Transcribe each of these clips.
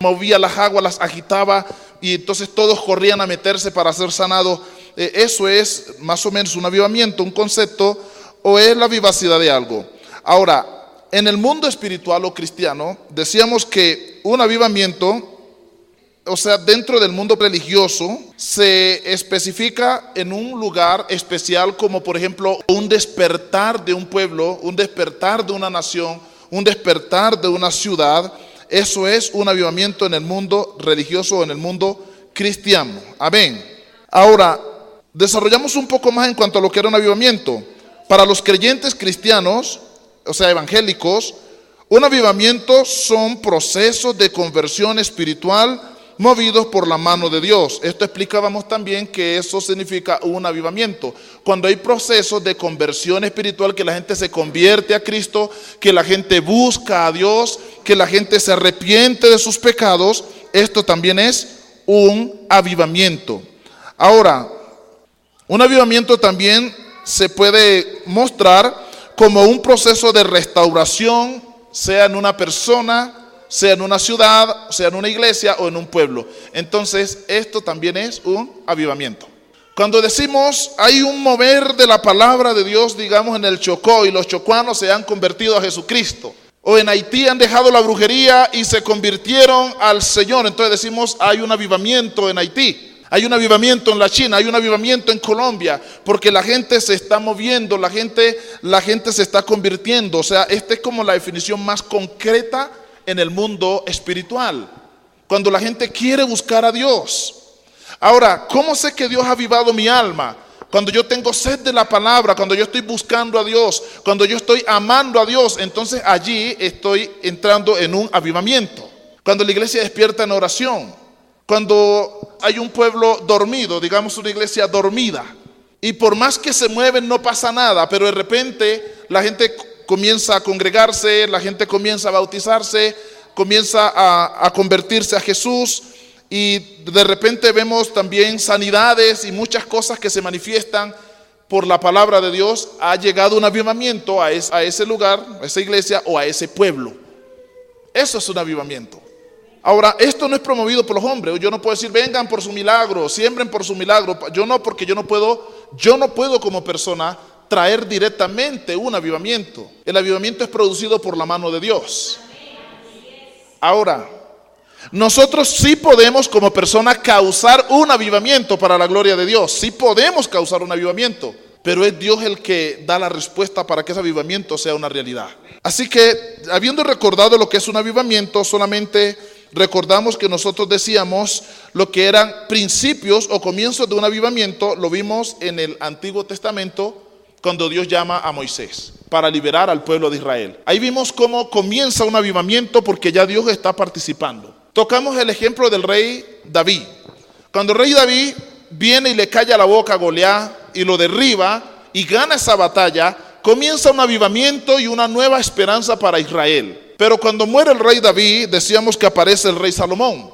movía las aguas, las agitaba y entonces todos corrían a meterse para ser sanados. Eso es más o menos un avivamiento, un concepto, o es la vivacidad de algo. Ahora, en el mundo espiritual o cristiano, decíamos que un avivamiento, o sea, dentro del mundo religioso, se especifica en un lugar especial, como por ejemplo un despertar de un pueblo, un despertar de una nación, un despertar de una ciudad. Eso es un avivamiento en el mundo religioso o en el mundo cristiano. Amén. Ahora, desarrollamos un poco más en cuanto a lo que era un avivamiento. Para los creyentes cristianos, o sea, evangélicos, un avivamiento son procesos de conversión espiritual movidos por la mano de Dios. Esto explicábamos también que eso significa un avivamiento. Cuando hay procesos de conversión espiritual, que la gente se convierte a Cristo, que la gente busca a Dios, que la gente se arrepiente de sus pecados, esto también es un avivamiento. Ahora, un avivamiento también se puede mostrar como un proceso de restauración, sea en una persona, sea en una ciudad, sea en una iglesia o en un pueblo. Entonces, esto también es un avivamiento. Cuando decimos hay un mover de la palabra de Dios, digamos en el Chocó, y los chocuanos se han convertido a Jesucristo, o en Haití han dejado la brujería y se convirtieron al Señor, entonces decimos hay un avivamiento en Haití. Hay un avivamiento en la China, hay un avivamiento en Colombia, porque la gente se está moviendo, la gente se está convirtiendo. O sea, esta es como la definición más concreta en el mundo espiritual, cuando la gente quiere buscar a Dios. Ahora, ¿cómo sé que Dios ha avivado mi alma? Cuando yo tengo sed de la palabra, cuando yo estoy buscando a Dios, cuando yo estoy amando a Dios, entonces allí estoy entrando en un avivamiento. Cuando la iglesia despierta en oración, cuando hay un pueblo dormido, digamos una iglesia dormida, y por más que se mueven no pasa nada, pero de repente la gente comienza a congregarse, la gente comienza a bautizarse, comienza a convertirse a Jesús, y de repente vemos también sanidades y muchas cosas que se manifiestan por la palabra de Dios. Ha llegado un avivamiento a ese lugar, a esa iglesia o a ese pueblo. Eso es un avivamiento. Ahora, esto no es promovido por los hombres. Yo no puedo decir, vengan por su milagro, siembren por su milagro. Yo no, porque yo no puedo como persona traer directamente un avivamiento. El avivamiento es producido por la mano de Dios. Ahora, nosotros sí podemos como persona causar un avivamiento para la gloria de Dios. Sí podemos causar un avivamiento, pero es Dios el que da la respuesta para que ese avivamiento sea una realidad. Así que, habiendo recordado lo que es un avivamiento, solamente recordamos que nosotros decíamos lo que eran principios o comienzos de un avivamiento. Lo vimos en el Antiguo Testamento cuando Dios llama a Moisés para liberar al pueblo de Israel. Ahí vimos cómo comienza un avivamiento porque ya Dios está participando. Tocamos el ejemplo del rey David. Cuando el rey David viene y le calla la boca a Goliat y lo derriba y gana esa batalla, comienza un avivamiento y una nueva esperanza para Israel. Pero cuando muere el rey David, decíamos que aparece el rey Salomón.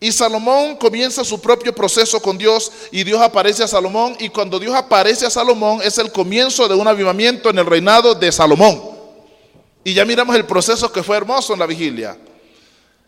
Y Salomón comienza su propio proceso con Dios y Dios aparece a Salomón. Y cuando Dios aparece a Salomón es el comienzo de un avivamiento en el reinado de Salomón. Y ya miramos el proceso que fue hermoso en la vigilia.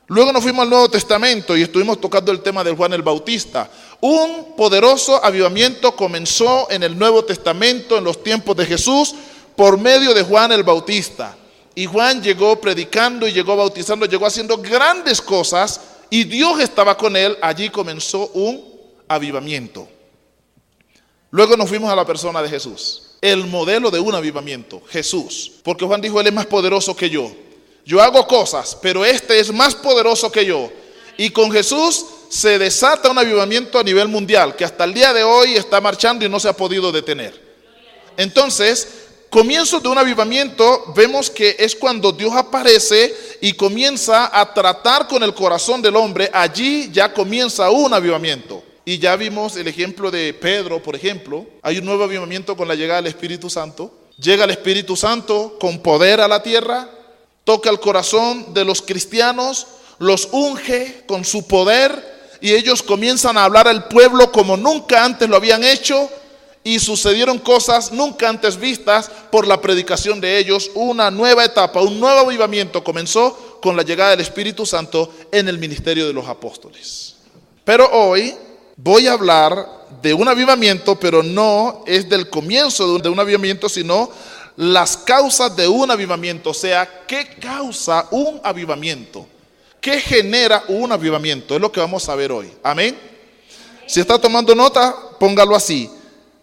Luego nos fuimos al Nuevo Testamento y estuvimos tocando el tema de Juan el Bautista. Un poderoso avivamiento comenzó en el Nuevo Testamento en los tiempos de Jesús por medio de Juan el Bautista. Y Juan llegó predicando y llegó bautizando, llegó haciendo grandes cosas y Dios estaba con él. Allí comenzó un avivamiento. Luego nos fuimos a la persona de Jesús, el modelo de un avivamiento, Jesús. Porque Juan dijo, él es más poderoso que yo. Yo hago cosas, pero este es más poderoso que yo. Y con Jesús se desata un avivamiento a nivel mundial, que hasta el día de hoy está marchando y no se ha podido detener. Entonces, comienzo de un avivamiento, vemos que es cuando Dios aparece y comienza a tratar con el corazón del hombre. Allí ya comienza un avivamiento. Y ya vimos el ejemplo de Pedro, por ejemplo. Hay un nuevo avivamiento con la llegada del Espíritu Santo. Llega el Espíritu Santo con poder a la tierra, toca el corazón de los cristianos, los unge con su poder y ellos comienzan a hablar al pueblo como nunca antes lo habían hecho. Y sucedieron cosas nunca antes vistas por la predicación de ellos. Una nueva etapa, un nuevo avivamiento comenzó con la llegada del Espíritu Santo en el ministerio de los apóstoles. Pero hoy voy a hablar de un avivamiento, pero no es del comienzo de un avivamiento, sino las causas de un avivamiento. O sea, ¿qué causa un avivamiento? ¿Qué genera un avivamiento? Es lo que vamos a ver hoy. Amén. Si está tomando nota, póngalo así.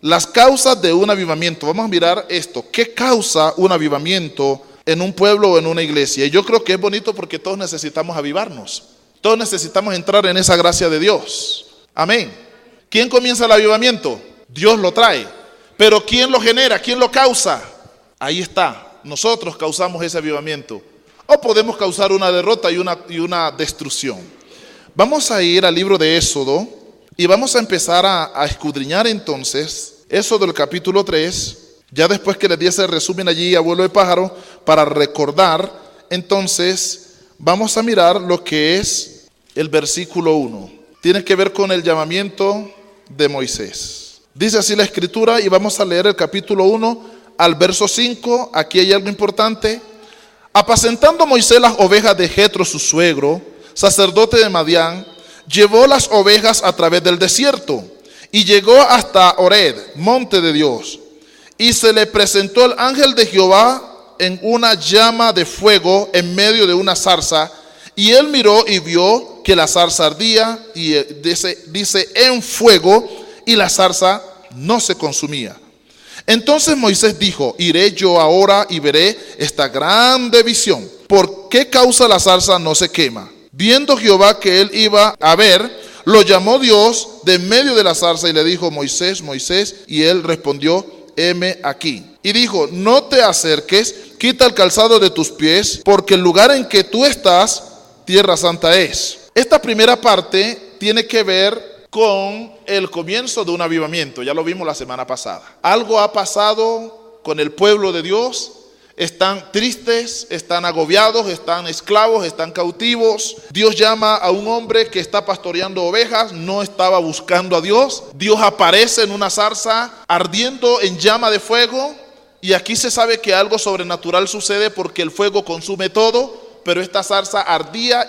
Las causas de un avivamiento. Vamos a mirar esto. ¿Qué causa un avivamiento en un pueblo o en una iglesia? Y yo creo que es bonito porque todos necesitamos avivarnos. Todos necesitamos entrar en esa gracia de Dios. Amén. ¿Quién comienza el avivamiento? Dios lo trae. Pero ¿quién lo genera? ¿Quién lo causa? Ahí está. Nosotros causamos ese avivamiento. O podemos causar una derrota y una destrucción. Vamos a ir al libro de Éxodo y vamos a empezar a escudriñar entonces Éxodo el capítulo 3. Ya después que les di ese resumen allí a vuelo de pájaro para recordar, entonces vamos a mirar lo que es el versículo 1. Tiene que ver con el llamamiento de Moisés. Dice así la escritura y vamos a leer el capítulo 1 al verso 5. Aquí hay algo importante. Apacentando Moisés las ovejas de Jetro su suegro, sacerdote de Madián, llevó las ovejas a través del desierto y llegó hasta Horeb, monte de Dios. Y se le presentó el ángel de Jehová en una llama de fuego en medio de una zarza. Y él miró y vio que la zarza ardía, y dice en fuego, y la zarza no se consumía. Entonces Moisés dijo: iré yo ahora y veré esta grande visión. ¿Por qué causa la zarza no se quema? Viendo Jehová que él iba a ver, lo llamó Dios de en medio de la zarza y le dijo: Moisés, Moisés. Y él respondió: heme aquí. Y dijo: no te acerques, quita el calzado de tus pies, porque el lugar en que tú estás, tierra santa es. Esta primera parte tiene que ver con el comienzo de un avivamiento. Ya lo vimos la semana pasada. Algo ha pasado con el pueblo de Dios. Están tristes, están agobiados, están esclavos, están cautivos. Dios llama a un hombre que está pastoreando ovejas, no estaba buscando a Dios. Dios aparece en una zarza ardiendo en llama de fuego. Y aquí se sabe que algo sobrenatural sucede porque el fuego consume todo. Pero esta zarza ardía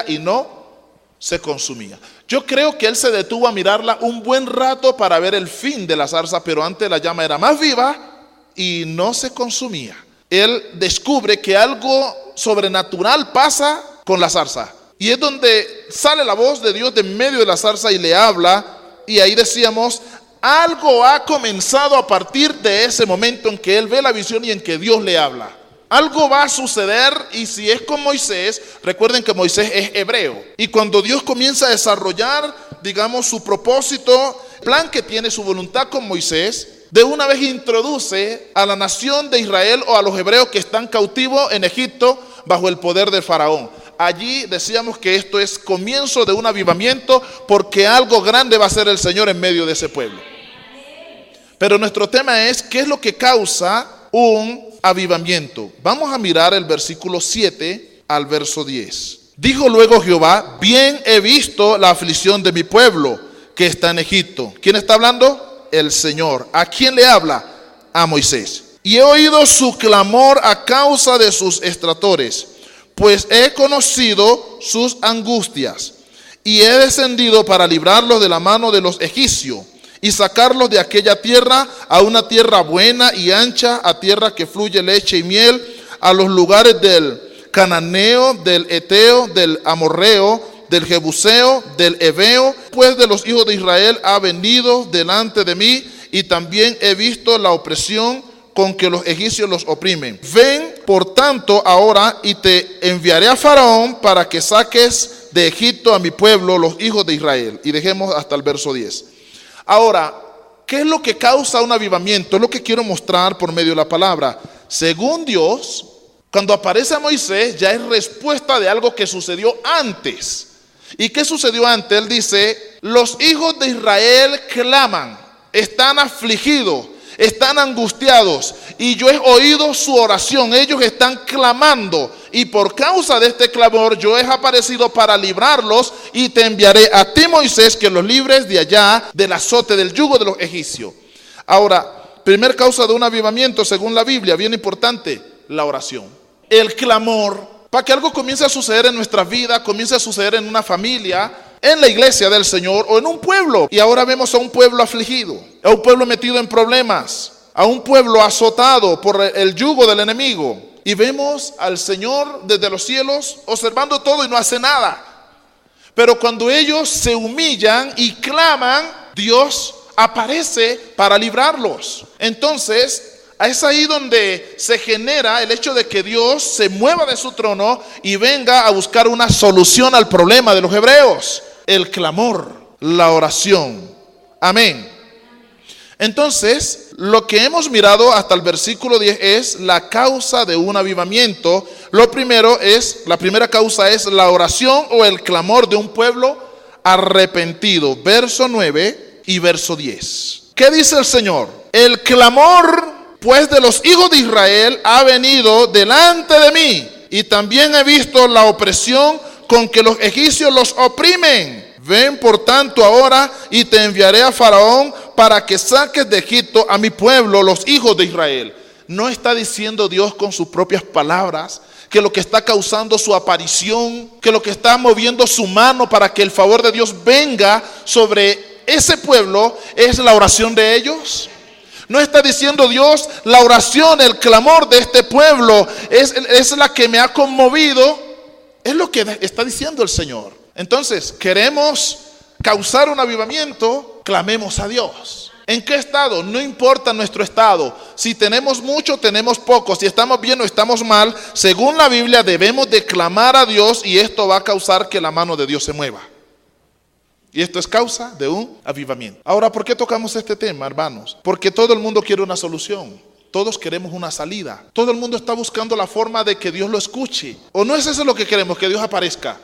y no se consumía. Yo creo que él se detuvo a mirarla un buen rato para ver el fin de la zarza, pero antes la llama era más viva y no se consumía. Él descubre que algo sobrenatural pasa con la zarza. Y es donde sale la voz de Dios de en medio de la zarza y le habla. Y ahí decíamos, algo ha comenzado a partir de ese momento en que él ve la visión y en que Dios le habla. Algo va a suceder, y si es con Moisés, recuerden que Moisés es hebreo. Y cuando Dios comienza a desarrollar, digamos, su propósito, plan que tiene, su voluntad con Moisés, de una vez introduce a la nación de Israel o a los hebreos que están cautivos en Egipto bajo el poder de Faraón. Allí decíamos que esto es comienzo de un avivamiento porque algo grande va a hacer el Señor en medio de ese pueblo. Pero nuestro tema es, ¿qué es lo que causa un avivamiento? Vamos a mirar el versículo 7 al verso 10. Dijo luego Jehová: bien he visto la aflicción de mi pueblo que está en Egipto. ¿Quién está hablando? El Señor. ¿A quién le habla? A Moisés. Y he oído su clamor a causa de sus extratores, pues he conocido sus angustias, y he descendido para librarlos de la mano de los egipcios y sacarlos de aquella tierra a una tierra buena y ancha, a tierra que fluye leche y miel, a los lugares del cananeo, del eteo, del amorreo, del jebuseo, del heveo. Pues de los hijos de Israel ha venido delante de mí, y también he visto la opresión con que los egipcios los oprimen. Ven, por tanto, ahora, y te enviaré a Faraón para que saques de Egipto a mi pueblo, los hijos de Israel. Y dejemos hasta el verso 10. Ahora, ¿qué es lo que causa un avivamiento? Es lo que quiero mostrar por medio de la palabra. Según Dios, cuando aparece a Moisés, ya es respuesta de algo que sucedió antes. ¿Y qué sucedió antes? Él dice: los hijos de Israel claman, están afligidos, están angustiados, y yo he oído su oración. Ellos están clamando, y por causa de este clamor yo he aparecido para librarlos, y te enviaré a ti, Moisés, que los libres de allá del azote del yugo de los egipcios. Ahora, primer causa de un avivamiento según la Biblia, bien importante, la oración. El clamor para que algo comience a suceder en nuestra vida, comience a suceder en una familia, en la iglesia del Señor o en un pueblo. Y ahora vemos a un pueblo afligido, a un pueblo metido en problemas, a un pueblo azotado por el yugo del enemigo. Y vemos al Señor desde los cielos observando todo y no hace nada. Pero cuando ellos se humillan y claman, Dios aparece para librarlos. Entonces, es ahí donde se genera el hecho de que Dios se mueva de su trono y venga a buscar una solución al problema de los hebreos. El clamor, la oración. Amén. Entonces, lo que hemos mirado hasta el versículo 10 es la causa de un avivamiento. La primera causa es la oración o el clamor de un pueblo arrepentido. Verso 9 y verso 10. ¿Qué dice el Señor? El clamor pues de los hijos de Israel ha venido delante de mí, y también he visto la opresión con que los egipcios los oprimen. Ven por tanto ahora y te enviaré a Faraón para que saques de Egipto a mi pueblo, los hijos de Israel. No está diciendo Dios con sus propias palabras que lo que está causando su aparición, que lo que está moviendo su mano para que el favor de Dios venga sobre ese pueblo es la oración de ellos. No está diciendo Dios, la oración, el clamor de este pueblo es la que me ha conmovido. Es lo que está diciendo el Señor. Entonces, queremos causar un avivamiento, clamemos a Dios. ¿En qué estado? No importa nuestro estado. Si tenemos mucho, tenemos poco. Si estamos bien o estamos mal, según la Biblia debemos de clamar a Dios, y esto va a causar que la mano de Dios se mueva. Y esto es causa de un avivamiento. Ahora, ¿por qué tocamos este tema, hermanos? Porque todo el mundo quiere una solución. Todos queremos una salida. Todo el mundo está buscando la forma de que Dios lo escuche. ¿O no es eso lo que queremos? Que Dios aparezca.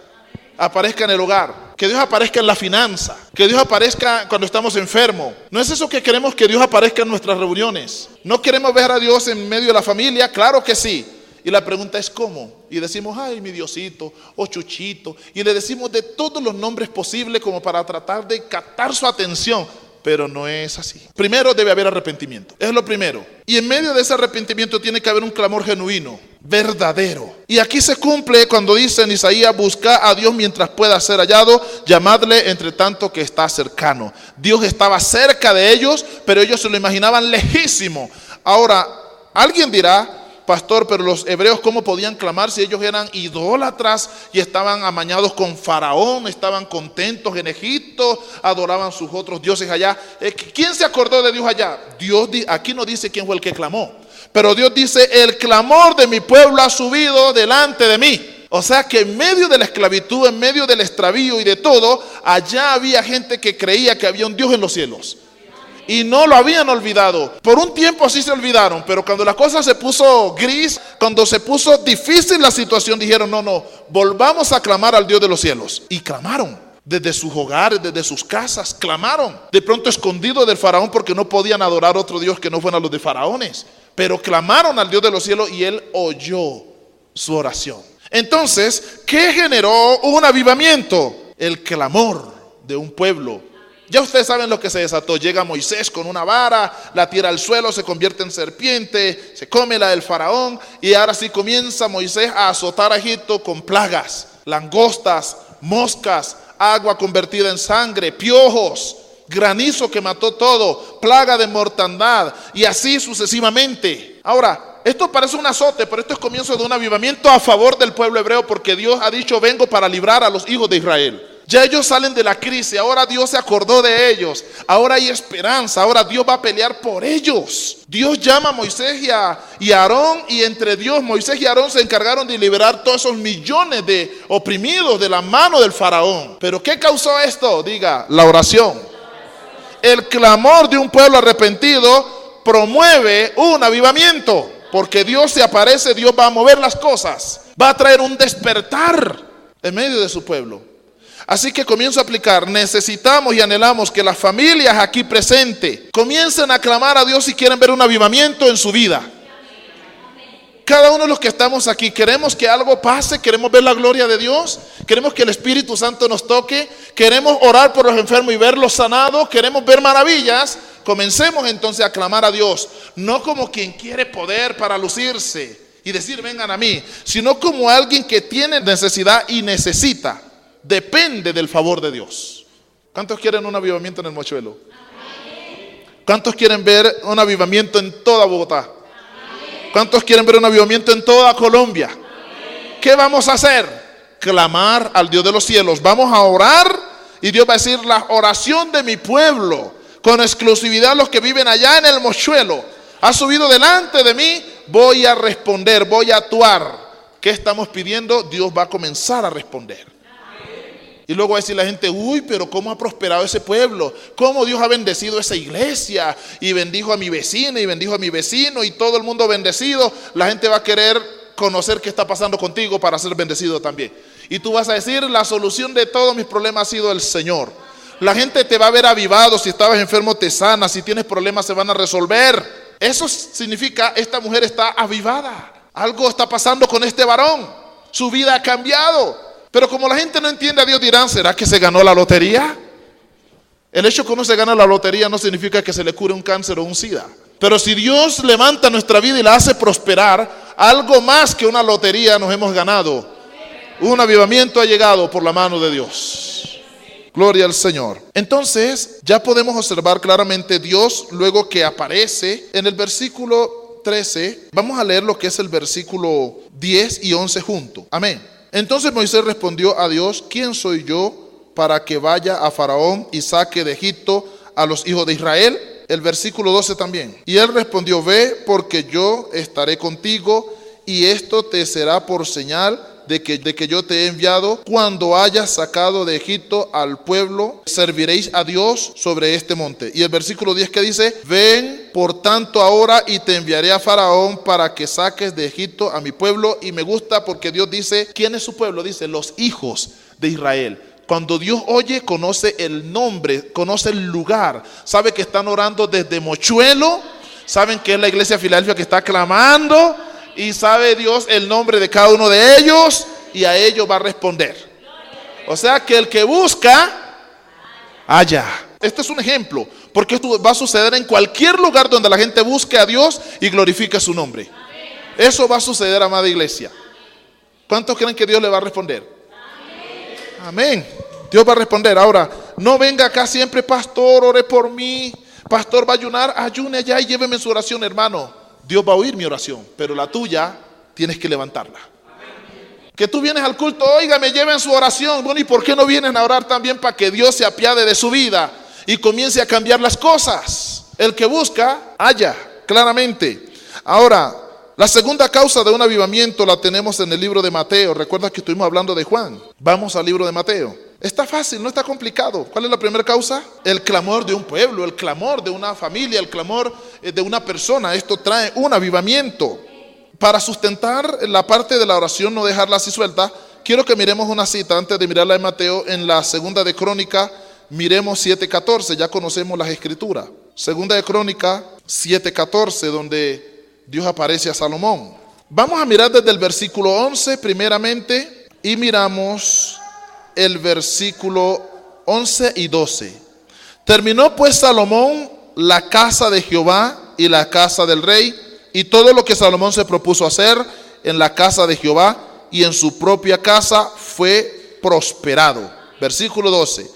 Aparezca en el hogar. Que Dios aparezca en la finanza. Que Dios aparezca cuando estamos enfermos. ¿No es eso que queremos, que Dios aparezca en nuestras reuniones? ¿No queremos ver a Dios en medio de la familia? Claro que sí. Y la pregunta es ¿cómo? Y decimos, ay, mi Diosito, o Chuchito. Y le decimos de todos los nombres posibles como para tratar de captar su atención. Pero no es así. Primero debe haber arrepentimiento. Es lo primero. Y en medio de ese arrepentimiento tiene que haber un clamor genuino, verdadero. Y aquí se cumple cuando dice en Isaías, busca a Dios mientras pueda ser hallado, llamadle entre tanto que está cercano. Dios estaba cerca de ellos, pero ellos se lo imaginaban lejísimo. Ahora, alguien dirá, pastor, pero los hebreos ¿cómo podían clamar si ellos eran idólatras y estaban amañados con Faraón, estaban contentos en Egipto, adoraban sus otros dioses allá? ¿Quién se acordó de Dios allá? Dios, aquí no dice quién fue el que clamó, pero Dios dice, el clamor de mi pueblo ha subido delante de mí. O sea que en medio de la esclavitud, en medio del extravío y de todo, allá había gente que creía que había un Dios en los cielos. Y no lo habían olvidado. Por un tiempo sí se olvidaron, pero cuando la cosa se puso gris, cuando se puso difícil la situación, dijeron, no, volvamos a clamar al Dios de los cielos. Y clamaron, desde sus hogares, desde sus casas, clamaron. De pronto escondidos del faraón porque no podían adorar a otro Dios que no fueran los de faraones. Pero clamaron al Dios de los cielos y Él oyó su oración. Entonces, ¿qué generó un avivamiento? El clamor de un pueblo. Ya ustedes saben lo que se desató. Llega Moisés con una vara, la tira al suelo, se convierte en serpiente, se come la del faraón, y ahora sí comienza Moisés a azotar a Egipto con plagas, langostas, moscas, agua convertida en sangre, piojos, granizo que mató todo, plaga de mortandad, y así sucesivamente. Ahora, esto parece un azote, pero esto es comienzo de un avivamiento a favor del pueblo hebreo, porque Dios ha dicho, vengo para librar a los hijos de Israel. Ya ellos salen de la crisis, ahora Dios se acordó de ellos, ahora hay esperanza, ahora Dios va a pelear por ellos. Dios llama a Moisés y a Aarón, y entre Dios, Moisés y Aarón se encargaron de liberar todos esos millones de oprimidos de la mano del faraón. ¿Pero qué causó esto? Diga, la oración. El clamor de un pueblo arrepentido promueve un avivamiento, porque Dios se aparece, Dios va a mover las cosas, va a traer un despertar en medio de su pueblo. Así que comienzo a aplicar, necesitamos y anhelamos que las familias aquí presentes comiencen a clamar a Dios si quieren ver un avivamiento en su vida. Cada uno de los que estamos aquí queremos que algo pase, queremos ver la gloria de Dios, queremos que el Espíritu Santo nos toque, queremos orar por los enfermos y verlos sanados, queremos ver maravillas. Comencemos entonces a clamar a Dios, no como quien quiere poder para lucirse y decir vengan a mí, sino como alguien que tiene necesidad y necesita, depende del favor de Dios. ¿Cuántos quieren un avivamiento en el Mochuelo? ¿Cuántos quieren ver un avivamiento en toda Bogotá? ¿Cuántos quieren ver un avivamiento en toda Colombia? ¿Qué vamos a hacer? Clamar al Dios de los cielos. Vamos a orar y Dios va a decir la oración de mi pueblo, con exclusividad los que viven allá en el Mochuelo, ha subido delante de mí, voy a responder, voy a actuar. ¿Qué estamos pidiendo? Dios va a comenzar a responder. Y luego va a decir la gente, uy, pero cómo ha prosperado ese pueblo, cómo Dios ha bendecido esa iglesia, y bendijo a mi vecina y bendijo a mi vecino, y todo el mundo bendecido. La gente va a querer conocer qué está pasando contigo para ser bendecido también. Y tú vas a decir, la solución de todos mis problemas ha sido el Señor. La gente te va a ver avivado, si estabas enfermo te sana, si tienes problemas se van a resolver. Eso significa, esta mujer está avivada, algo está pasando con este varón, su vida ha cambiado. Pero como la gente no entiende a Dios, dirán, ¿será que se ganó la lotería? El hecho que uno se gana la lotería no significa que se le cure un cáncer o un SIDA. Pero si Dios levanta nuestra vida y la hace prosperar, algo más que una lotería nos hemos ganado. Un avivamiento ha llegado por la mano de Dios. Gloria al Señor. Entonces, ya podemos observar claramente Dios luego que aparece en el versículo 13. Vamos a leer lo que es el versículo 10 y 11 juntos. Amén. Entonces Moisés respondió a Dios, ¿quién soy yo para que vaya a Faraón y saque de Egipto a los hijos de Israel? El versículo 12 también. Y él respondió, ve, porque yo estaré contigo, y esto te será por señal de que yo te he enviado. Cuando hayas sacado de Egipto al pueblo, serviréis a Dios sobre este monte. Y el versículo 10 que dice, ven por tanto ahora y te enviaré a Faraón para que saques de Egipto a mi pueblo. Y me gusta porque Dios dice, ¿quién es su pueblo? Dice, los hijos de Israel. Cuando Dios oye, conoce el nombre, conoce el lugar, sabe que están orando desde Mochuelo, saben que es la iglesia de Filadelfia que está clamando, y sabe Dios el nombre de cada uno de ellos, y a ellos va a responder. O sea que el que busca, halla. Este es un ejemplo, porque esto va a suceder en cualquier lugar donde la gente busque a Dios y glorifique su nombre. Eso va a suceder, amada iglesia. ¿Cuántos creen que Dios le va a responder? Amén. Dios va a responder. Ahora, no venga acá siempre, pastor, ore por mí. Pastor, va a ayunar, ayune allá y lléveme en su oración, hermano. Dios va a oír mi oración, pero la tuya tienes que levantarla. Que tú vienes al culto, oiga, me lleven su oración. Bueno, ¿y por qué no vienen a orar también para que Dios se apiade de su vida y comience a cambiar las cosas? El que busca, halla, claramente. Ahora, la segunda causa de un avivamiento la tenemos en el libro de Mateo. Recuerda que estuvimos hablando de Juan. Vamos al libro de Mateo. Está fácil, no está complicado. ¿Cuál es la primera causa? El clamor de un pueblo, el clamor de una familia, el clamor de una persona. Esto trae un avivamiento. Para sustentar la parte de la oración, no dejarla así suelta, quiero que miremos una cita antes de mirarla en Mateo. En la segunda de Crónica, miremos 7:14. Ya conocemos las escrituras. Segunda de Crónica 7:14, donde Dios aparece a Salomón. Vamos a mirar desde el versículo 11 primeramente y miramos el versículo 11 y 12. Terminó pues Salomón la casa de Jehová y la casa del rey y todo lo que Salomón se propuso hacer en la casa de Jehová y en su propia casa fue prosperado. Versículo 12.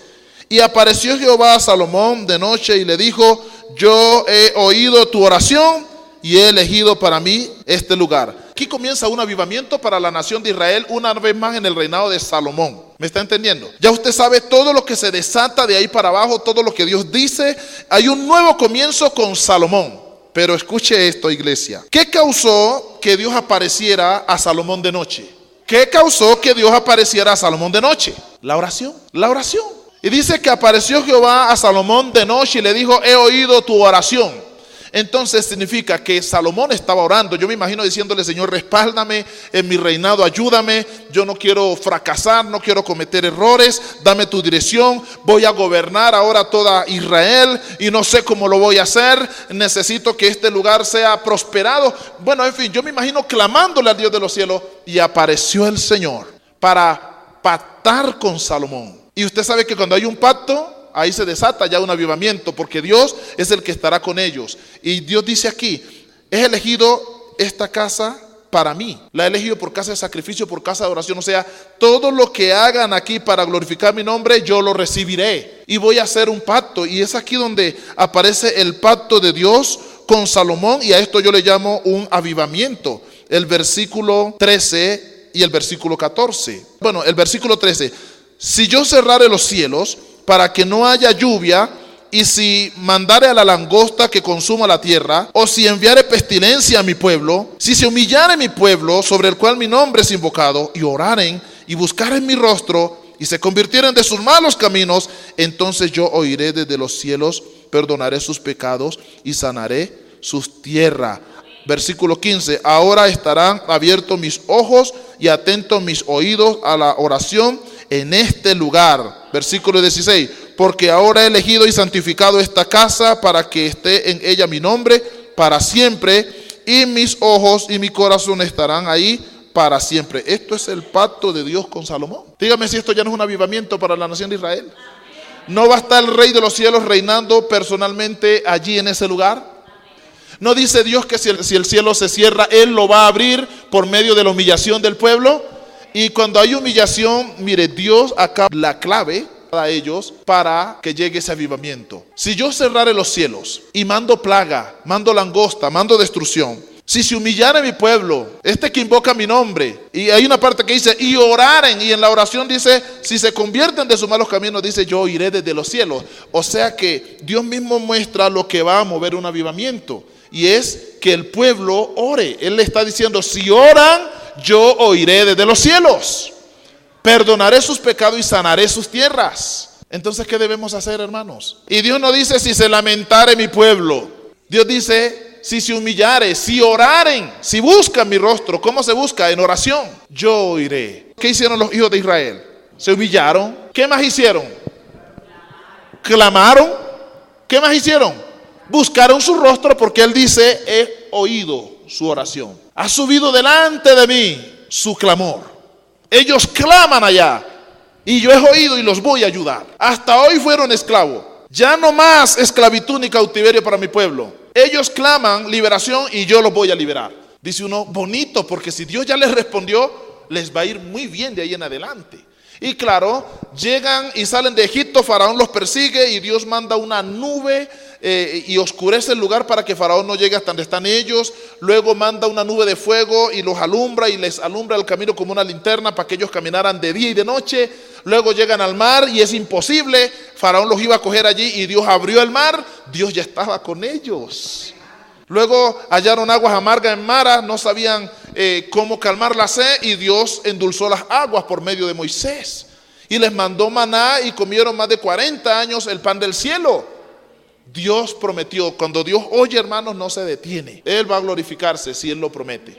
Y apareció Jehová a Salomón de noche y le dijo, yo he oído tu oración y he elegido para mí este lugar. Aquí comienza un avivamiento para la nación de Israel una vez más en el reinado de Salomón. ¿Me está entendiendo? Ya usted sabe todo lo que se desata de ahí para abajo, todo lo que Dios dice. Hay un nuevo comienzo con Salomón. Pero escuche esto, iglesia. ¿Qué causó que Dios apareciera a Salomón de noche? ¿Qué causó que Dios apareciera a Salomón de noche? La oración. La oración. Y dice que apareció Jehová a Salomón de noche y le dijo, he oído tu oración. Entonces significa que Salomón estaba orando. Yo me imagino diciéndole, Señor, respáldame en mi reinado, ayúdame. Yo no quiero fracasar, no quiero cometer errores. Dame tu dirección. Voy a gobernar ahora toda Israel y no sé cómo lo voy a hacer. Necesito que este lugar sea prosperado. Bueno, en fin, yo me imagino clamándole al Dios de los cielos y apareció el Señor para pactar con Salomón. Y usted sabe que cuando hay un pacto, ahí se desata ya un avivamiento, porque Dios es el que estará con ellos. Y Dios dice aquí, he elegido esta casa para mí. La he elegido por casa de sacrificio, por casa de oración. O sea, todo lo que hagan aquí para glorificar mi nombre, yo lo recibiré. Y voy a hacer un pacto. Y es aquí donde aparece el pacto de Dios con Salomón. Y a esto yo le llamo un avivamiento. El versículo 13 y el versículo 14. Bueno, el versículo 13. Si yo cerrare los cielos para que no haya lluvia, y si mandare a la langosta que consuma la tierra, o si enviare pestilencia a mi pueblo, si se humillare mi pueblo sobre el cual mi nombre es invocado, y oraren y buscaren mi rostro, y se convirtieren de sus malos caminos, entonces yo oiré desde los cielos, perdonaré sus pecados y sanaré sus tierras. Versículo 15, ahora estarán abiertos mis ojos y atentos mis oídos a la oración en este lugar. Versículo 16, porque ahora he elegido y santificado esta casa para que esté en ella mi nombre para siempre, y mis ojos y mi corazón estarán ahí para siempre. Esto es el pacto de Dios con Salomón. Dígame si esto ya no es un avivamiento para la nación de Israel. ¿No va a estar el Rey de los cielos reinando personalmente allí en ese lugar? ¿No dice Dios que si el cielo se cierra, Él lo va a abrir por medio de la humillación del pueblo? Y cuando hay humillación, mire, Dios acá la clave a ellos para que llegue ese avivamiento. Si yo cerrare los cielos y mando plaga, mando langosta, mando destrucción, si se humillare mi pueblo, que invoca mi nombre, y hay una parte que dice, y oraren, y en la oración dice, si se convierten de sus malos caminos, dice, yo iré desde los cielos. O sea que Dios mismo muestra lo que va a mover un avivamiento, y es que el pueblo ore. Él le está diciendo, si oran, yo oiré desde los cielos, perdonaré sus pecados y sanaré sus tierras. Entonces, ¿qué debemos hacer, hermanos? Y Dios no dice, si se lamentare mi pueblo. Dios dice, si se humillare, si oraren, si buscan mi rostro. ¿Cómo se busca? En oración. Yo oiré. ¿Qué hicieron los hijos de Israel? Se humillaron. ¿Qué más hicieron? Clamaron. ¿Qué más hicieron? Buscaron su rostro, porque Él dice, he oído su oración. Ha subido delante de mí su clamor. Ellos claman allá y yo he oído y los voy a ayudar. Hasta hoy fueron esclavos. Ya no más esclavitud ni cautiverio para mi pueblo. Ellos claman liberación y yo los voy a liberar. Dice uno, bonito, porque si Dios ya les respondió, les va a ir muy bien de ahí en adelante. Y claro, llegan y salen de Egipto, Faraón los persigue y Dios manda una nube y oscurece el lugar para que Faraón no llegue hasta donde están ellos. Luego manda una nube de fuego y los alumbra y les alumbra el camino como una linterna para que ellos caminaran de día y de noche. Luego llegan al mar y es imposible. Faraón los iba a coger allí y Dios abrió el mar. Dios ya estaba con ellos. Luego hallaron aguas amargas en Mara, no sabían cómo calmar la sed, y Dios endulzó las aguas por medio de Moisés. Y les mandó maná y comieron más de 40 años el pan del cielo. Dios prometió. Cuando Dios oye, hermanos, no se detiene. Él va a glorificarse si Él lo promete.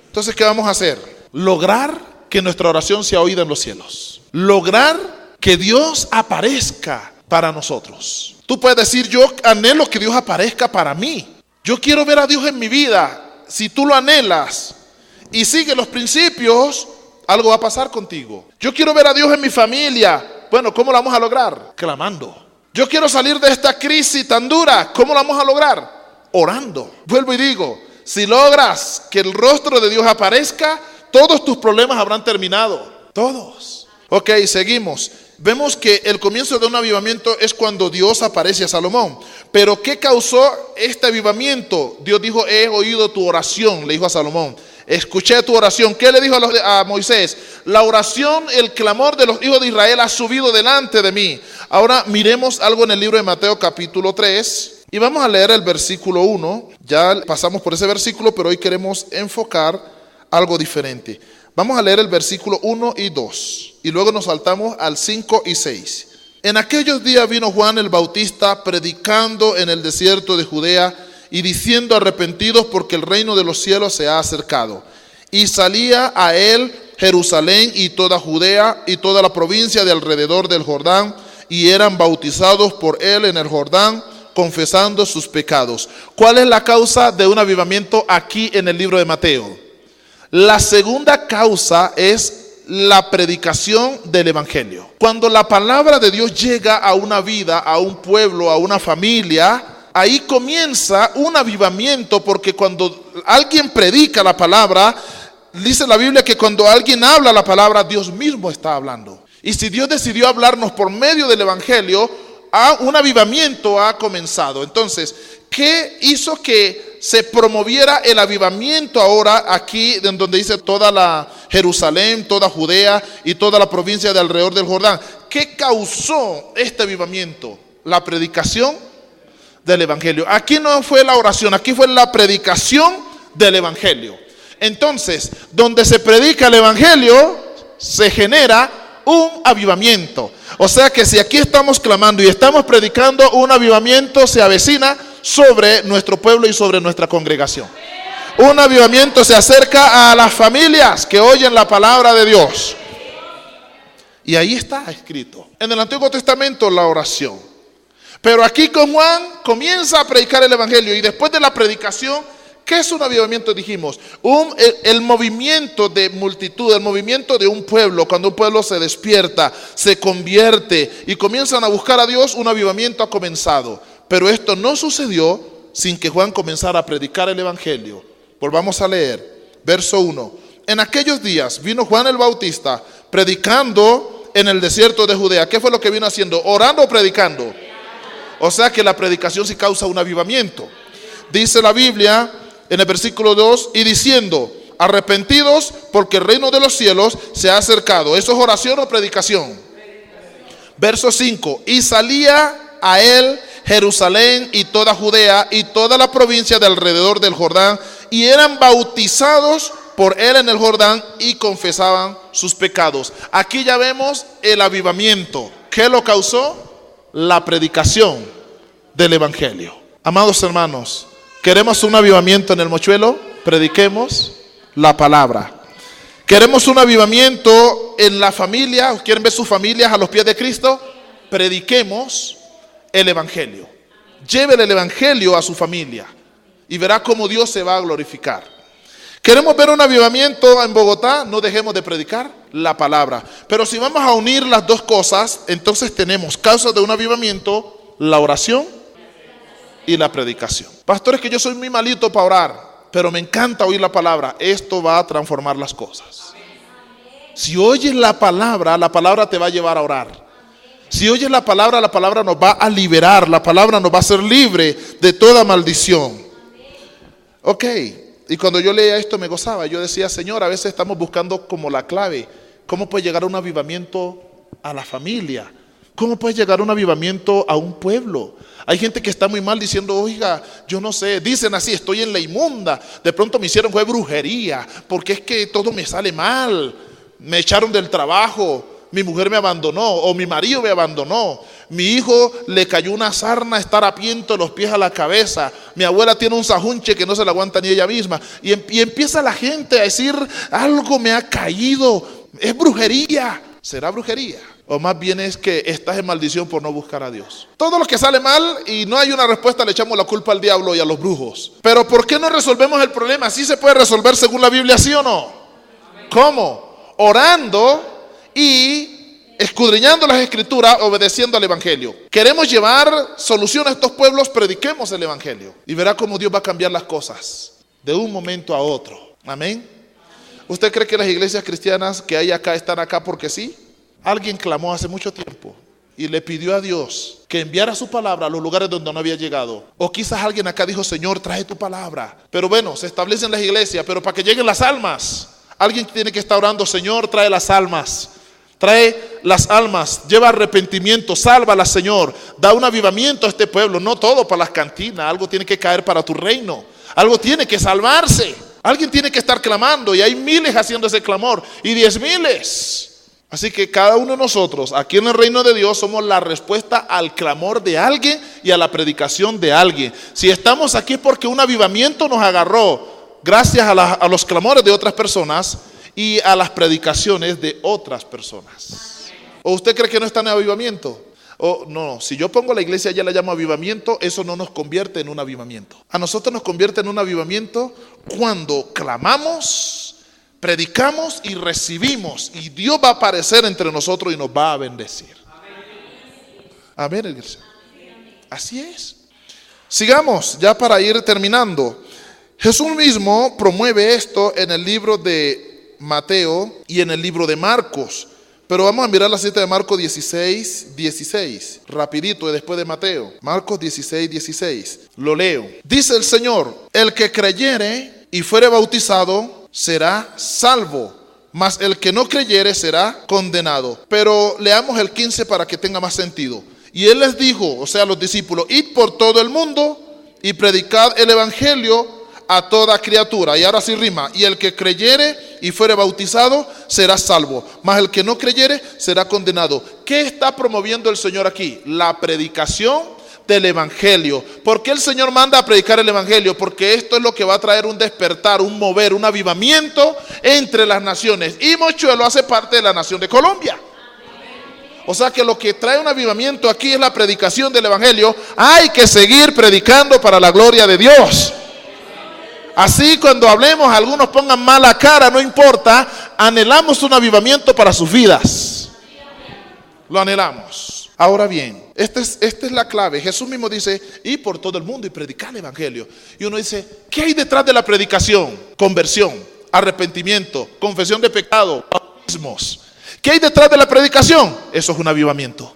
Entonces, ¿qué vamos a hacer? Lograr que nuestra oración sea oída en los cielos. Lograr que Dios aparezca para nosotros. Tú puedes decir, yo anhelo que Dios aparezca para mí. Yo quiero ver a Dios en mi vida. Si tú lo anhelas y sigues los principios, algo va a pasar contigo. Yo quiero ver a Dios en mi familia. Bueno, ¿cómo lo vamos a lograr? Clamando. Yo quiero salir de esta crisis tan dura. ¿Cómo lo vamos a lograr? Orando. Vuelvo y digo, si logras que el rostro de Dios aparezca, todos tus problemas habrán terminado. Todos. Ok, seguimos. Vemos que el comienzo de un avivamiento es cuando Dios aparece a Salomón. Pero ¿qué causó este avivamiento? Dios dijo, he oído tu oración, le dijo a Salomón. Escuché tu oración. ¿Qué le dijo a Moisés? La oración, el clamor de los hijos de Israel ha subido delante de mí. Ahora miremos algo en el libro de Mateo capítulo 3. Y vamos a leer el versículo 1. Ya pasamos por ese versículo, pero hoy queremos enfocar algo diferente. Vamos a leer el versículo 1 y 2. Y luego nos saltamos al 5 y 6. En aquellos días vino Juan el Bautista predicando en el desierto de Judea y diciendo, arrepentidos porque el reino de los cielos se ha acercado. Y salía a él Jerusalén y toda Judea y toda la provincia de alrededor del Jordán, y eran bautizados por él en el Jordán, confesando sus pecados. ¿Cuál es la causa de un avivamiento aquí en el libro de Mateo? La segunda causa es la predicación del evangelio. Cuando la palabra de Dios llega a una vida, a un pueblo, a una familia, ahí comienza un avivamiento, porque cuando alguien predica la palabra, dice la Biblia que cuando alguien habla la palabra, Dios mismo está hablando. Y si Dios decidió hablarnos por medio del evangelio, un avivamiento ha comenzado. Entonces, ¿qué hizo que se promoviera el avivamiento ahora aquí, en donde dice toda la Jerusalén, toda Judea y toda la provincia de alrededor del Jordán? ¿Qué causó este avivamiento? La predicación del evangelio. Aquí no fue la oración, aquí fue la predicación del evangelio. Entonces, donde se predica el evangelio, se genera un avivamiento. O sea que si aquí estamos clamando y estamos predicando, un avivamiento se avecina sobre nuestro pueblo y sobre nuestra congregación. Un avivamiento se acerca a las familias que oyen la palabra de Dios. Y ahí está escrito. En el Antiguo Testamento la oración. Pero aquí con Juan comienza a predicar el evangelio, y después de la predicación, ¿qué es un avivamiento? Dijimos, el movimiento de multitud, el movimiento de un pueblo. Cuando un pueblo se despierta, se convierte y comienzan a buscar a Dios, un avivamiento ha comenzado. Pero esto no sucedió sin que Juan comenzara a predicar el evangelio. Volvamos a leer, verso 1. En aquellos días vino Juan el Bautista predicando en el desierto de Judea. ¿Qué fue lo que vino haciendo? ¿Orando o predicando? O sea que la predicación sí causa un avivamiento. Dice la Biblia en el versículo 2, y diciendo, arrepentidos porque el reino de los cielos se ha acercado. ¿Eso es oración o predicación? Verso 5, y salía a él Jerusalén y toda Judea y toda la provincia de alrededor del Jordán, y eran bautizados por él en el Jordán y confesaban sus pecados. Aquí ya vemos el avivamiento. ¿Qué lo causó? La predicación del evangelio. Amados hermanos, ¿queremos un avivamiento en el Mochuelo? Prediquemos la palabra. ¿Queremos un avivamiento en la familia? ¿Quieren ver sus familias a los pies de Cristo? Prediquemos el evangelio. Llévele el evangelio a su familia y verá cómo Dios se va a glorificar. ¿Queremos ver un avivamiento en Bogotá? No dejemos de predicar la palabra. Pero si vamos a unir las dos cosas, entonces tenemos causas de un avivamiento: la oración y la predicación. Pastor, es que yo soy muy malito para orar, pero me encanta oír la palabra. Esto va a transformar las cosas. Si oyes la palabra te va a llevar a orar. Si oyes la palabra nos va a liberar. La palabra nos va a hacer libre de toda maldición. Ok. Y cuando yo leía esto me gozaba. Yo decía, Señor, a veces estamos buscando como la clave. ¿Cómo puede llegar un avivamiento a la familia? ¿Cómo puede llegar un avivamiento a un pueblo? Hay gente que está muy mal diciendo, oiga, yo no sé, dicen así, estoy en la inmunda. De pronto me hicieron fue brujería, porque es que todo me sale mal. Me echaron del trabajo, mi mujer me abandonó o mi marido me abandonó. Mi hijo le cayó una sarna, está harapiento de los pies a la cabeza. Mi abuela tiene un sajunche que no se la aguanta ni ella misma. Y empieza la gente a decir, algo me ha caído, es brujería. ¿Será brujería? O más bien es que estás en maldición por no buscar a Dios. Todo lo que sale mal y no hay una respuesta le echamos la culpa al diablo y a los brujos. Pero ¿por qué no resolvemos el problema? ¿Sí se puede resolver según la Biblia, sí o no? ¿Cómo? Orando y escudriñando las escrituras, obedeciendo al evangelio. Queremos llevar solución a estos pueblos, prediquemos el evangelio y verá cómo Dios va a cambiar las cosas de un momento a otro. Amén. ¿Usted cree que las iglesias cristianas que hay acá están acá porque sí? Alguien clamó hace mucho tiempo y le pidió a Dios que enviara su palabra a los lugares donde no había llegado. O quizás alguien acá dijo, Señor, trae tu palabra. Pero bueno, se establecen las iglesias, pero para que lleguen las almas, alguien tiene que estar orando, Señor, trae las almas. Trae las almas, lleva arrepentimiento, sálvalas, Señor. Da un avivamiento a este pueblo, no todo para las cantinas. Algo tiene que caer para tu reino. Algo tiene que salvarse. Alguien tiene que estar clamando y hay miles haciendo ese clamor y 10,000. Así que cada uno de nosotros aquí en el reino de Dios somos la respuesta al clamor de alguien y a la predicación de alguien. Si estamos aquí es porque un avivamiento nos agarró gracias a los clamores de otras personas y a las predicaciones de otras personas. ¿O usted cree que no está en avivamiento? O no, si yo pongo la iglesia ya la llamo avivamiento, eso no nos convierte en un avivamiento. A nosotros nos convierte en un avivamiento cuando clamamos, predicamos y recibimos, y Dios va a aparecer entre nosotros y nos va a bendecir. Amén, iglesia. Así es. Sigamos, ya para ir terminando. Jesús mismo promueve esto en el libro de Mateo y en el libro de Marcos. Pero vamos a mirar la cita de Marcos 16, rapidito, después de Mateo. Marcos 16. Lo leo. Dice el Señor: el que creyere y fuere bautizado será salvo, mas el que no creyere será condenado. Pero leamos el 15 para que tenga más sentido. Y él les dijo, o sea, a los discípulos: id por todo el mundo y predicad el evangelio a toda criatura. Y ahora sí rima: y el que creyere y fuere bautizado será salvo, mas el que no creyere será condenado. ¿Qué está promoviendo el Señor aquí? La predicación del evangelio. ¿Por qué el Señor manda a predicar el evangelio? Porque esto es lo que va a traer un despertar, un mover, un avivamiento entre las naciones. Y Mochuelo hace parte de la nación de Colombia. O sea que lo que trae un avivamiento aquí es la predicación del evangelio. Hay que seguir predicando para la gloria de Dios. Así cuando hablemos algunos pongan mala cara, no importa, anhelamos un avivamiento para sus vidas. Lo anhelamos. Ahora bien, esta es la clave. Jesús mismo dice: y por todo el mundo y predicar el evangelio. Y uno dice: ¿qué hay detrás de la predicación? Conversión, arrepentimiento, confesión de pecado, bautismos. ¿Qué hay detrás de la predicación? Eso es un avivamiento.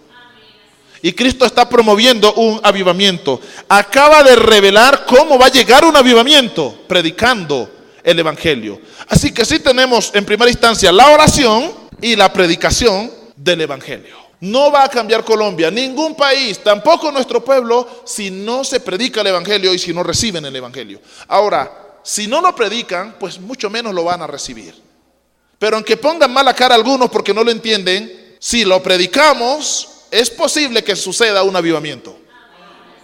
Y Cristo está promoviendo un avivamiento. Acaba de revelar cómo va a llegar un avivamiento: predicando el evangelio. Así que sí tenemos en primera instancia la oración y la predicación del evangelio. No va a cambiar Colombia, ningún país, tampoco nuestro pueblo, si no se predica el evangelio y si no reciben el evangelio. Ahora, si no lo predican, pues mucho menos lo van a recibir. Pero aunque pongan mala cara algunos porque no lo entienden, si lo predicamos, es posible que suceda un avivamiento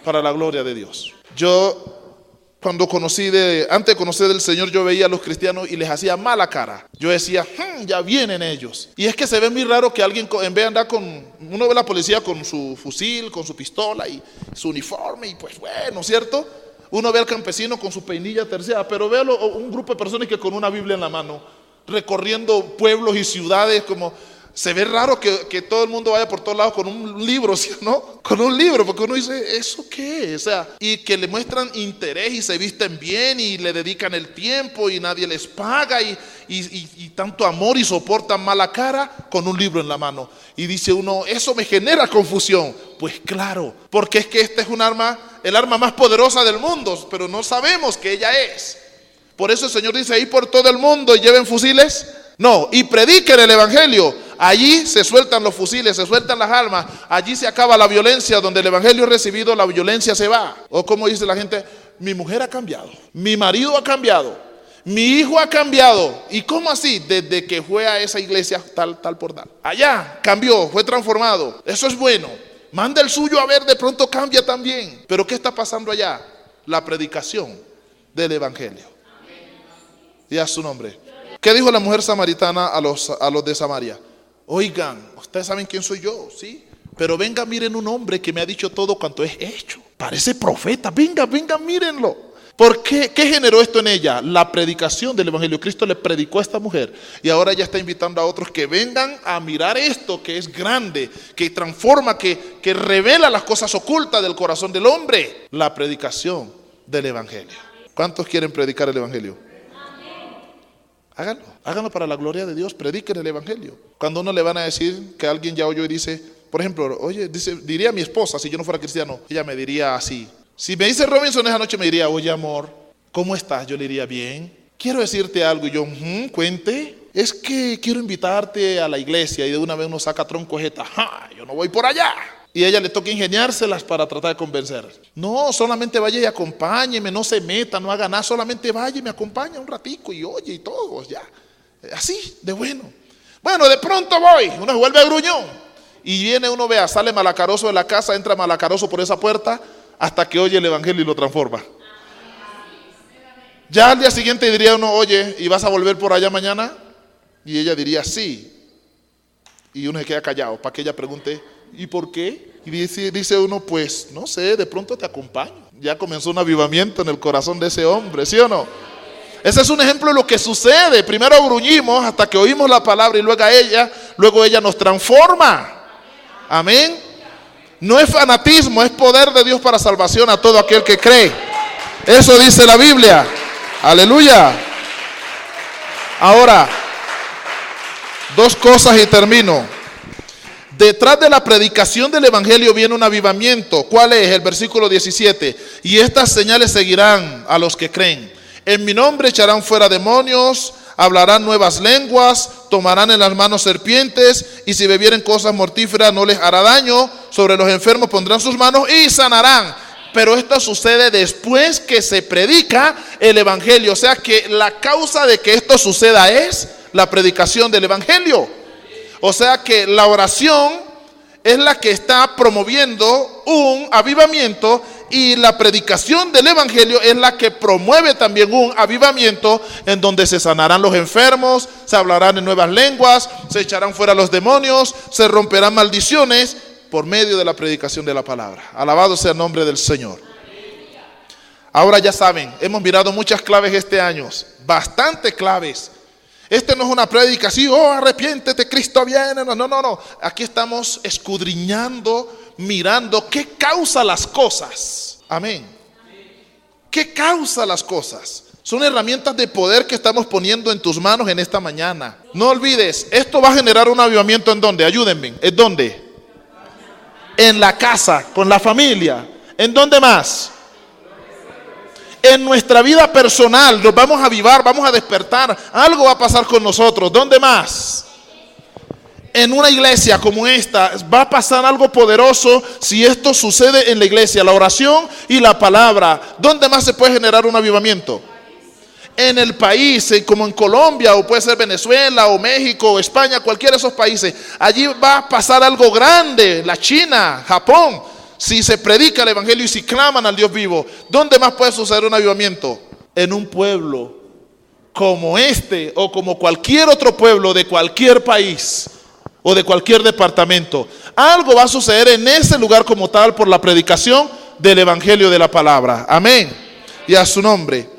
para la gloria de Dios. Yo, cuando antes de conocer del Señor, yo veía a los cristianos y les hacía mala cara. Yo decía: ya vienen ellos. Y es que se ve muy raro que alguien, en vez de andar uno ve la policía con su fusil, con su pistola y su uniforme, y pues bueno, ¿cierto? Uno ve al campesino con su peinilla terciada, pero ve a un grupo de personas que con una Biblia en la mano, recorriendo pueblos y ciudades como... Se ve raro que todo el mundo vaya por todos lados con un libro, ¿sí o no? Con un libro, porque uno dice: ¿eso qué? O sea, y que le muestran interés y se visten bien y le dedican el tiempo y nadie les paga y tanto amor y soportan mala cara con un libro en la mano. Y dice uno: eso me genera confusión. Pues claro, porque es que este es el arma más poderosa del mundo, pero no sabemos que ella es. Por eso el Señor dice: ir por todo el mundo y lleven fusiles. No, y prediquen el evangelio. Allí se sueltan los fusiles, se sueltan las armas. Allí se acaba la violencia. Donde el evangelio es recibido, la violencia se va. O como dice la gente: mi mujer ha cambiado, mi marido ha cambiado, mi hijo ha cambiado. ¿Y cómo así? Desde que fue a esa iglesia tal por tal. Allá cambió, fue transformado. Eso es bueno. Manda el suyo a ver, de pronto cambia también. Pero ¿qué está pasando allá? La predicación del evangelio. Y a su nombre. ¿Qué dijo la mujer samaritana a los de Samaria? Oigan, ustedes saben quién soy yo, ¿sí? Pero venga, miren un hombre que me ha dicho todo cuanto es hecho. Parece profeta, venga, mírenlo. ¿Por qué? ¿Qué generó esto en ella? La predicación del evangelio. Cristo le predicó a esta mujer y ahora ella está invitando a otros que vengan a mirar esto que es grande, que transforma, que revela las cosas ocultas del corazón del hombre. La predicación del evangelio. ¿Cuántos quieren predicar el evangelio? Háganlo para la gloria de Dios, prediquen el evangelio. Cuando uno le van a decir que alguien ya oyó y dice, por ejemplo, diría mi esposa, si yo no fuera cristiano, ella me diría así. Si me dice Robinson esa noche, me diría: oye amor, ¿cómo estás? Yo le diría: bien. Quiero decirte algo. Y yo: cuente. Es que quiero invitarte a la iglesia. Y de una vez uno saca tronco jeta: yo no voy por allá. Y a ella le toca ingeniárselas para tratar de convencer. No, solamente vaya y acompáñeme, no se meta, no haga nada, solamente vaya y me acompaña un ratico y oye y todo, ya. Así, de bueno. Bueno, de pronto voy, uno se vuelve gruñón. Y viene uno, vea, sale malacaroso de la casa, entra malacaroso por esa puerta, hasta que oye el evangelio y lo transforma. Ya al día siguiente diría uno: oye, ¿y vas a volver por allá mañana? Y ella diría: sí. Y uno se queda callado para que ella pregunte: ¿y por qué? Y dice uno: pues no sé, de pronto te acompaño. Ya comenzó un avivamiento en el corazón de ese hombre, ¿sí o no? Ese es un ejemplo de lo que sucede. Primero gruñimos hasta que oímos la palabra y luego ella nos transforma. Amén. No es fanatismo, es poder de Dios para salvación a todo aquel que cree. Eso dice la Biblia. Aleluya. Ahora, dos cosas y termino. Detrás de la predicación del evangelio viene un avivamiento. ¿Cuál es? El versículo 17. Y estas señales seguirán a los que creen. En mi nombre echarán fuera demonios, hablarán nuevas lenguas, tomarán en las manos serpientes, y si bebieren cosas mortíferas no les hará daño. Sobre los enfermos pondrán sus manos y sanarán. Pero esto sucede después que se predica el evangelio. O sea que la causa de que esto suceda es la predicación del evangelio. O sea que la oración es la que está promoviendo un avivamiento, y la predicación del evangelio es la que promueve también un avivamiento, en donde se sanarán los enfermos, se hablarán en nuevas lenguas, se echarán fuera los demonios, se romperán maldiciones por medio de la predicación de la palabra. Alabado sea el nombre del Señor. Ahora ya saben, hemos mirado muchas claves este año, bastante claves. Este no es una prédica así, oh, arrepiéntete, Cristo viene. No. Aquí estamos escudriñando, mirando qué causa las cosas. Amén. ¿Qué causa las cosas? Son herramientas de poder que estamos poniendo en tus manos en esta mañana. No olvides, esto va a generar un avivamiento. ¿En dónde? Ayúdenme. ¿En dónde? En la casa, con la familia. ¿En dónde más? En nuestra vida personal nos vamos a avivar, vamos a despertar. Algo va a pasar con nosotros. ¿Dónde más? En una iglesia como esta va a pasar algo poderoso si esto sucede en la iglesia. La oración y la palabra. ¿Dónde más se puede generar un avivamiento? En el país, como en Colombia, o puede ser Venezuela, o México, o España, cualquiera de esos países. Allí va a pasar algo grande. La China, Japón. Si se predica el evangelio y si claman al Dios vivo, ¿dónde más puede suceder un avivamiento? En un pueblo como este, o como cualquier otro pueblo de cualquier país o de cualquier departamento. Algo va a suceder en ese lugar como tal por la predicación del evangelio de la palabra. Amén. Y a su nombre.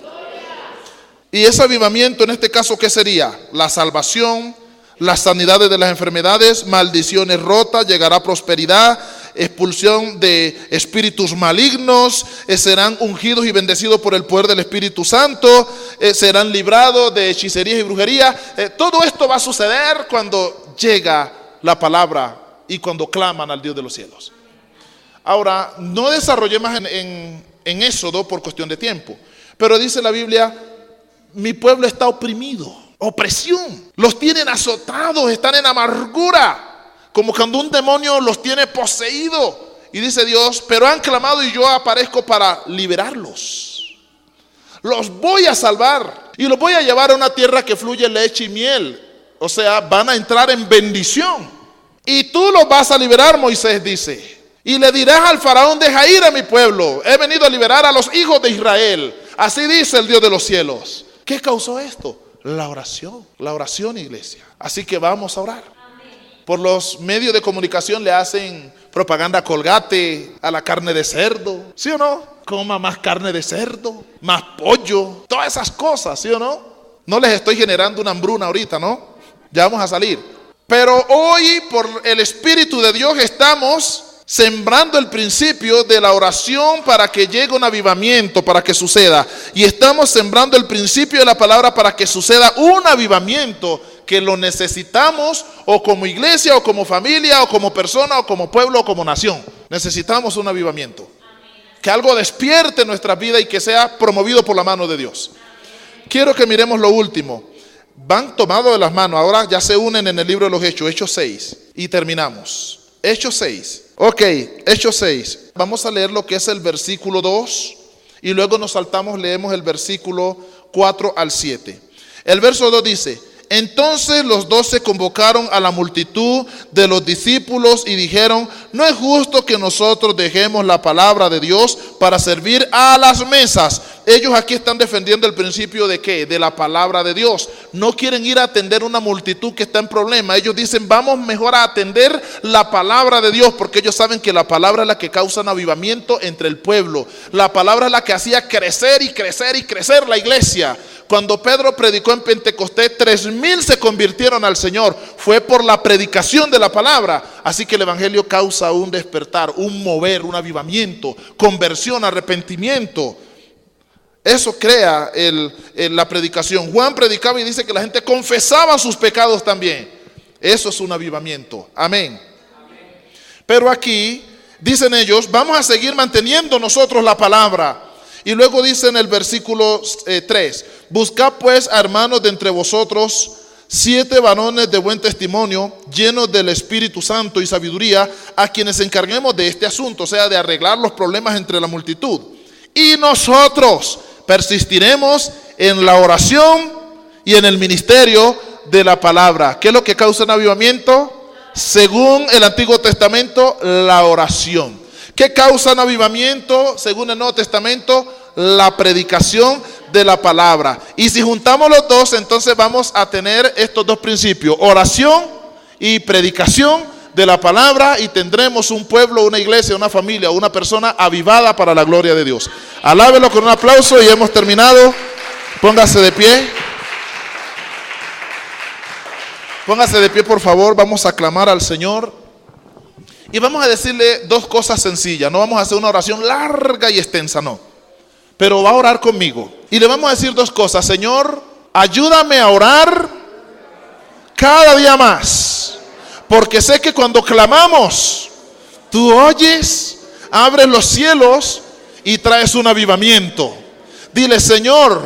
Y ese avivamiento en este caso, ¿qué sería? La salvación, las sanidades de las enfermedades, maldiciones rotas, llegará prosperidad, expulsión de espíritus malignos, serán ungidos y bendecidos por el poder del Espíritu Santo, serán librados de hechicerías y brujería. Todo esto va a suceder cuando llega la palabra y cuando claman al Dios de los cielos. Ahora, no desarrollé más en Éxodo por cuestión de tiempo, pero dice la Biblia, mi pueblo está oprimido, opresión, los tienen azotados, están en amargura, como cuando un demonio los tiene poseído. Y dice Dios, pero han clamado y yo aparezco para liberarlos. Los voy a salvar y los voy a llevar a una tierra que fluye leche y miel. O sea, van a entrar en bendición. Y tú los vas a liberar, Moisés dice. Y le dirás al faraón, deja ir a mi pueblo. He venido a liberar a los hijos de Israel. Así dice el Dios de los cielos. ¿Qué causó esto? La oración, iglesia. Así que vamos a orar. Por los medios de comunicación le hacen propaganda a Colgate, a la carne de cerdo, ¿sí o no? Coma más carne de cerdo, más pollo, todas esas cosas, ¿sí o no? No les estoy generando una hambruna ahorita, ¿no? Ya vamos a salir. Pero hoy, por el Espíritu de Dios, estamos sembrando el principio de la oración para que llegue un avivamiento, para que suceda. Y estamos sembrando el principio de la palabra para que suceda un avivamiento que lo necesitamos, o como iglesia, o como familia, o como persona, o como pueblo, o como nación. Necesitamos un avivamiento. Que algo despierte en nuestra vida y que sea promovido por la mano de Dios. Quiero que miremos lo último. Van tomados de las manos, ahora ya se unen en el libro de los Hechos, Hechos 6, y terminamos. Hechos 6. Ok, Hechos 6. Vamos a leer lo que es el versículo 2 y luego nos saltamos, leemos el versículo 4 al 7. El verso 2 dice: entonces los 12 convocaron a la multitud de los discípulos y dijeron: no es justo que nosotros dejemos la palabra de Dios para servir a las mesas. Ellos aquí están defendiendo el principio de ¿qué? De la palabra de Dios. No quieren ir a atender una multitud que está en problema. Ellos dicen: vamos mejor a atender la palabra de Dios, porque ellos saben que la palabra es la que causa un avivamiento entre el pueblo. La palabra es la que hacía crecer y crecer y crecer la iglesia. Cuando Pedro predicó en Pentecostés, 3,000 se convirtieron al Señor. Fue por la predicación de la palabra. Así que el evangelio causa un despertar, un mover, un avivamiento, conversión, arrepentimiento. Eso crea la predicación. Juan predicaba y dice que la gente confesaba sus pecados también. Eso es un avivamiento. Amén. Pero aquí dicen ellos, vamos a seguir manteniendo nosotros la palabra. Y luego dice en el versículo 3, buscad pues, hermanos, de entre vosotros 7 varones de buen testimonio, llenos del Espíritu Santo y sabiduría, a quienes encarguemos de este asunto, o sea, de arreglar los problemas entre la multitud. Y nosotros persistiremos en la oración y en el ministerio de la palabra. ¿Qué es lo que causa un avivamiento? Según el Antiguo Testamento, la oración. ¿Qué causa un avivamiento? Según el Nuevo Testamento, la predicación de la palabra. Y si juntamos los dos, entonces vamos a tener estos dos principios: oración y predicación de la palabra, y tendremos un pueblo, una iglesia, una familia, una persona avivada para la gloria de Dios. Alábelo con un aplauso y hemos terminado. Póngase de pie. Póngase de pie, por favor. Vamos a clamar al Señor. Y vamos a decirle dos cosas sencillas. No vamos a hacer una oración larga y extensa, no. Pero va a orar conmigo. Y le vamos a decir dos cosas. Señor, ayúdame a orar cada día más. Porque sé que cuando clamamos, tú oyes, abres los cielos y traes un avivamiento. Dile, Señor,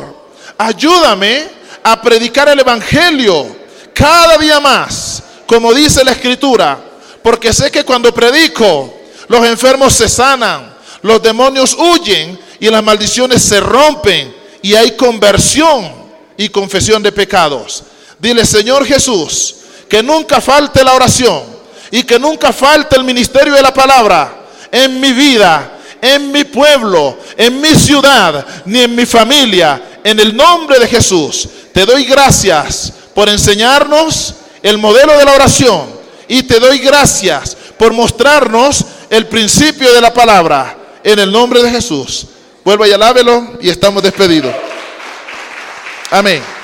ayúdame a predicar el evangelio cada día más, como dice la Escritura. Porque sé que cuando predico, los enfermos se sanan, los demonios huyen y las maldiciones se rompen y hay conversión y confesión de pecados. Dile, Señor Jesús, que nunca falte la oración y que nunca falte el ministerio de la palabra en mi vida, en mi pueblo, en mi ciudad, ni en mi familia. En el nombre de Jesús, te doy gracias por enseñarnos el modelo de la oración. Y te doy gracias por mostrarnos el principio de la palabra. En el nombre de Jesús. Vuelva y alábelo y estamos despedidos. Amén.